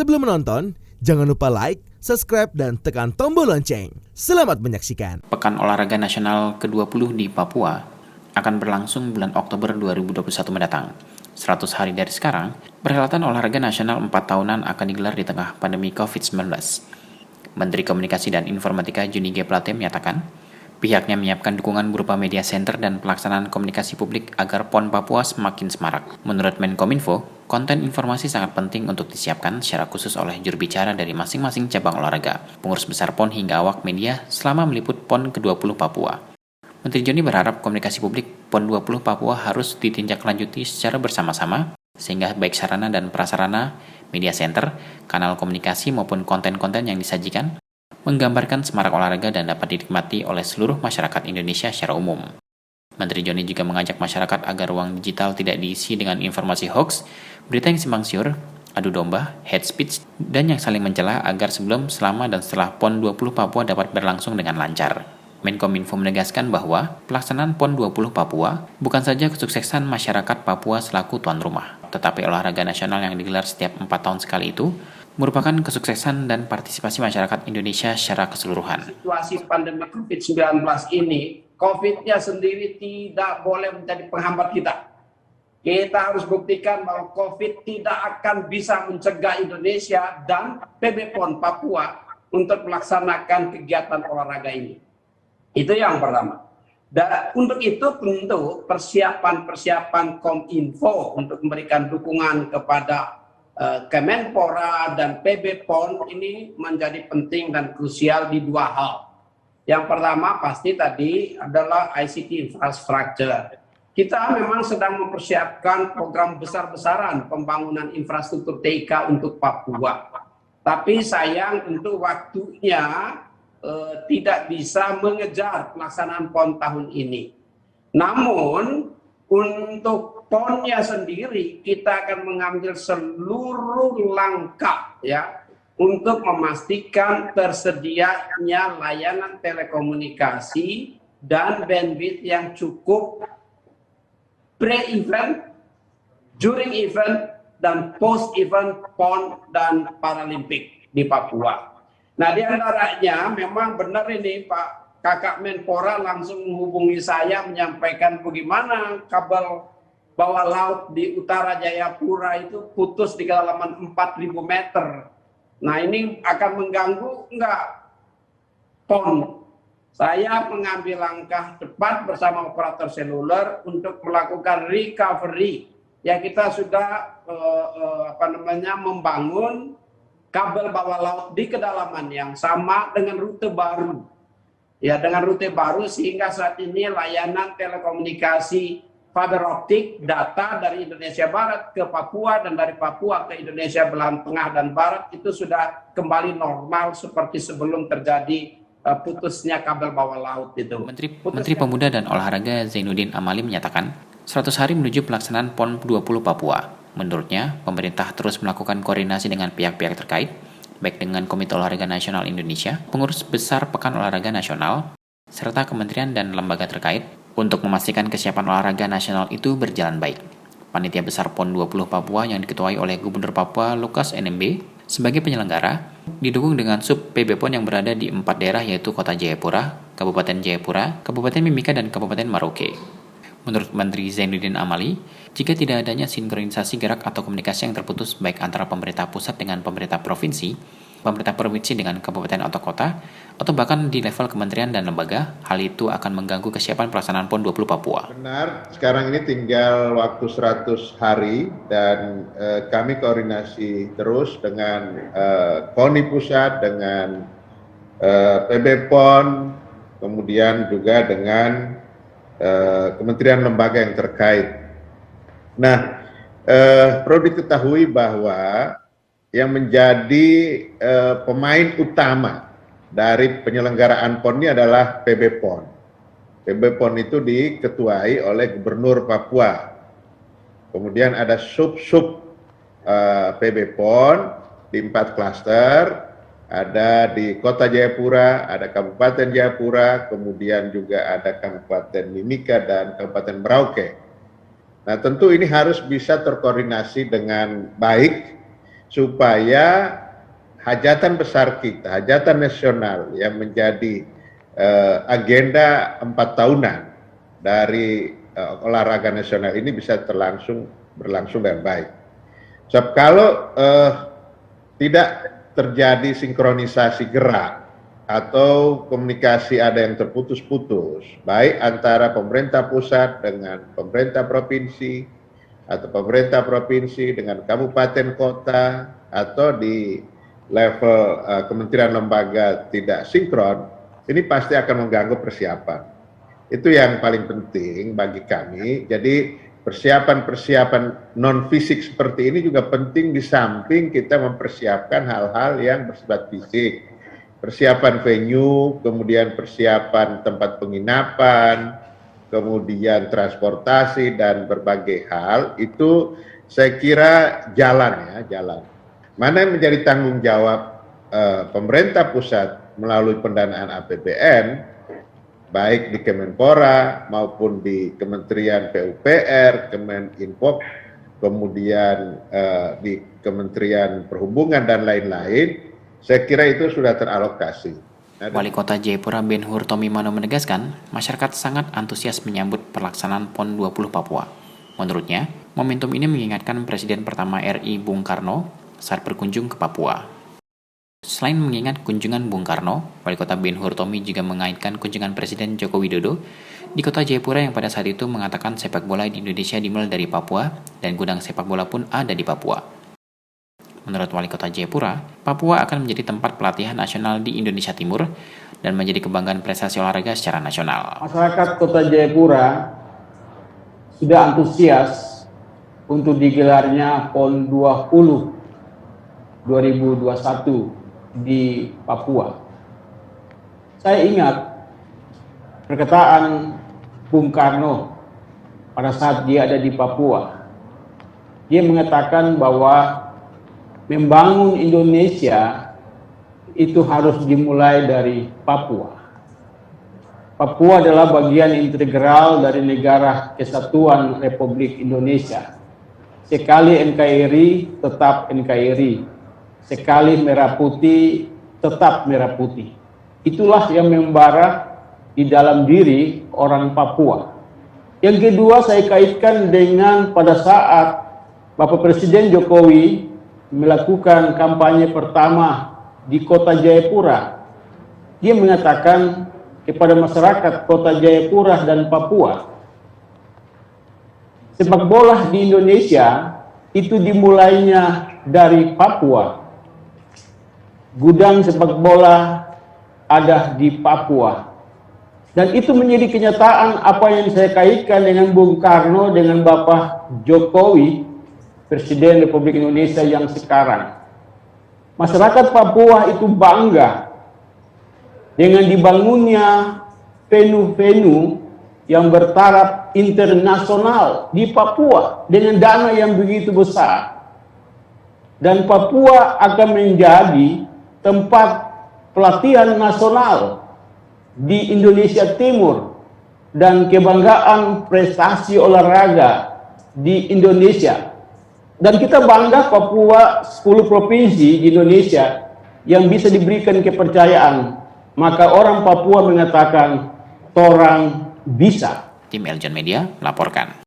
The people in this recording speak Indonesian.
Sebelum menonton, jangan lupa like, subscribe, dan tekan tombol lonceng. Selamat menyaksikan. Pekan Olahraga Nasional ke-20 di Papua akan berlangsung bulan Oktober 2021 mendatang. 100 hari dari sekarang, perhelatan olahraga nasional 4 tahunan akan digelar di tengah pandemi COVID-19. Menteri Komunikasi dan Informatika Juni G. Plate menyatakan, pihaknya menyiapkan dukungan berupa media center dan pelaksanaan komunikasi publik agar PON Papua semakin semarak. Menurut Menkominfo, konten informasi sangat penting untuk disiapkan secara khusus oleh juru bicara dari masing-masing cabang olahraga, pengurus besar PON hingga awak media selama meliput PON ke-20 Papua. Menteri Joni berharap komunikasi publik PON 20 Papua harus ditindaklanjuti secara bersama-sama, sehingga baik sarana dan prasarana, media center, kanal komunikasi maupun konten-konten yang disajikan menggambarkan semarak olahraga dan dapat dinikmati oleh seluruh masyarakat Indonesia secara umum. Menteri Joni juga mengajak masyarakat agar ruang digital tidak diisi dengan informasi hoax, berita yang simpang siur, adu domba, hate speech, dan yang saling mencela agar sebelum, selama, dan setelah PON 20 Papua dapat berlangsung dengan lancar. Menkominfo menegaskan bahwa pelaksanaan PON 20 Papua bukan saja kesuksesan masyarakat Papua selaku tuan rumah, tetapi olahraga nasional yang digelar setiap 4 tahun sekali itu merupakan kesuksesan dan partisipasi masyarakat Indonesia secara keseluruhan. Situasi pandemi COVID-19 ini, COVID-nya sendiri tidak boleh menjadi penghambat kita. Kita harus buktikan bahwa COVID tidak akan bisa mencegah Indonesia dan PB PON Papua untuk melaksanakan kegiatan olahraga ini. Itu yang pertama. Dan untuk itu tentu persiapan Kominfo untuk memberikan dukungan kepada Kemenpora dan PB PON ini menjadi penting dan krusial di dua hal. Yang pertama pasti tadi adalah ICT infrastructure. Kita memang sedang mempersiapkan program besar-besaran pembangunan infrastruktur TIK untuk Papua. Tapi sayang tentu waktunya tidak bisa mengejar pelaksanaan PON tahun ini. Namun untuk PON-nya sendiri kita akan mengambil seluruh langkah ya untuk memastikan tersedianya layanan telekomunikasi dan bandwidth yang cukup pre-event, during event, dan post-event PON dan Paralimpik di Papua. Nah, di antaranya memang benar ini Pak Kakak Menpora langsung menghubungi saya menyampaikan bagaimana kabel bawah laut di utara Jayapura itu putus di kedalaman 4.000 meter. Nah, ini akan mengganggu enggak PON? Saya mengambil langkah cepat bersama operator seluler untuk melakukan recovery. Ya, kita sudah membangun kabel bawah laut di kedalaman yang sama dengan rute baru. Ya, dengan rute baru sehingga saat ini layanan telekomunikasi fiber optik data dari Indonesia Barat ke Papua dan dari Papua ke Indonesia belahan tengah dan barat itu sudah kembali normal seperti sebelum terjadi putusnya kabel bawah laut itu. Menteri Pemuda dan Olahraga Zainuddin Amali menyatakan, 100 hari menuju pelaksanaan PON 20 Papua. Menurutnya, pemerintah terus melakukan koordinasi dengan pihak-pihak terkait, baik dengan Komite Olahraga Nasional Indonesia, pengurus besar Pekan Olahraga Nasional, serta kementerian dan lembaga terkait untuk memastikan kesiapan olahraga nasional itu berjalan baik. Panitia Besar PON 20 Papua yang diketuai oleh Gubernur Papua Lukas NMB sebagai penyelenggara didukung dengan sub PB PON yang berada di 4 daerah yaitu Kota Jayapura, Kabupaten Mimika, dan Kabupaten Merauke. Menurut Menteri Zainuddin Amali, jika tidak adanya sinkronisasi gerak atau komunikasi yang terputus baik antara pemerintah pusat dengan pemerintah provinsi dengan kabupaten atau kota, atau bahkan di level kementerian dan lembaga, hal itu akan mengganggu kesiapan pelaksanaan PON 20 Papua. Benar, sekarang ini tinggal waktu 100 hari dan kami koordinasi terus dengan KONI Pusat, dengan PB PON, kemudian juga dengan kementerian lembaga yang terkait. Nah, perlu diketahui bahwa yang menjadi pemain utama dari penyelenggaraan PON ini adalah PB PON. PB PON itu diketuai oleh Gubernur Papua. Kemudian ada sub-sub PB PON di 4 klaster. Ada di Kota Jayapura, ada Kabupaten Jayapura, kemudian juga ada Kabupaten Mimika dan Kabupaten Merauke. Nah, tentu ini harus bisa terkoordinasi dengan baik supaya hajatan besar kita, hajatan nasional yang menjadi agenda 4 tahunan dari olahraga nasional ini bisa berlangsung dengan baik. Sebab kalau tidak terjadi sinkronisasi gerak atau komunikasi ada yang terputus-putus, baik antara pemerintah pusat dengan pemerintah provinsi, atau pemerintah provinsi dengan kabupaten kota, atau di level kementerian lembaga tidak sinkron, ini pasti akan mengganggu persiapan. Itu yang paling penting bagi kami. Jadi persiapan-persiapan non-fisik seperti ini juga penting di samping kita mempersiapkan hal-hal yang bersifat fisik. Persiapan venue, kemudian persiapan tempat penginapan, kemudian transportasi dan berbagai hal, itu saya kira jalan. Mana yang menjadi tanggung jawab pemerintah pusat melalui pendanaan APBN, baik di Kemenpora maupun di Kementerian PUPR, Kemeninfo, kemudian di Kementerian Perhubungan dan lain-lain, saya kira itu sudah teralokasi. Wali Kota Jayapura Ben Hur Tomimano menegaskan, masyarakat sangat antusias menyambut pelaksanaan PON 20 Papua. Menurutnya, momentum ini mengingatkan Presiden pertama RI Bung Karno saat berkunjung ke Papua. Selain mengingat kunjungan Bung Karno, Wali Kota Ben Hur Tomi juga mengaitkan kunjungan Presiden Joko Widodo di Kota Jayapura yang pada saat itu mengatakan sepak bola di Indonesia dimulai dari Papua dan gudang sepak bola pun ada di Papua. Menurut Wali Kota Jayapura, Papua akan menjadi tempat pelatihan nasional di Indonesia Timur dan menjadi kebanggaan prestasi olahraga secara nasional. Masyarakat Kota Jayapura sudah antusias untuk digelarnya PON 20 2021 di Papua. Saya ingat perkataan Bung Karno pada saat dia ada di Papua. Dia mengatakan bahwa membangun Indonesia itu harus dimulai dari Papua. Papua adalah bagian integral dari negara kesatuan Republik Indonesia. Sekali NKRI, tetap NKRI. Sekali merah putih, tetap merah putih. Itulah yang membara di dalam diri orang Papua. Yang kedua, saya kaitkan dengan pada saat Bapak Presiden Jokowi melakukan kampanye pertama di Kota Jayapura. Dia mengatakan kepada masyarakat Kota Jayapura dan Papua, sepak bola di Indonesia itu dimulainya dari Papua. Gudang sepak bola ada di Papua. Dan itu menjadi kenyataan apa yang saya kaitkan dengan Bung Karno, dengan Bapak Jokowi, Presiden Republik Indonesia yang sekarang. Masyarakat Papua itu bangga dengan dibangunnya venue-venue yang bertaraf internasional di Papua dengan dana yang begitu besar. Dan Papua akan menjadi tempat pelatihan nasional di Indonesia Timur dan kebanggaan prestasi olahraga di Indonesia. Dan kita bangga Papua 10 provinsi di Indonesia yang bisa diberikan kepercayaan. Maka orang Papua mengatakan, torang bisa. Tim Eljon Media melaporkan.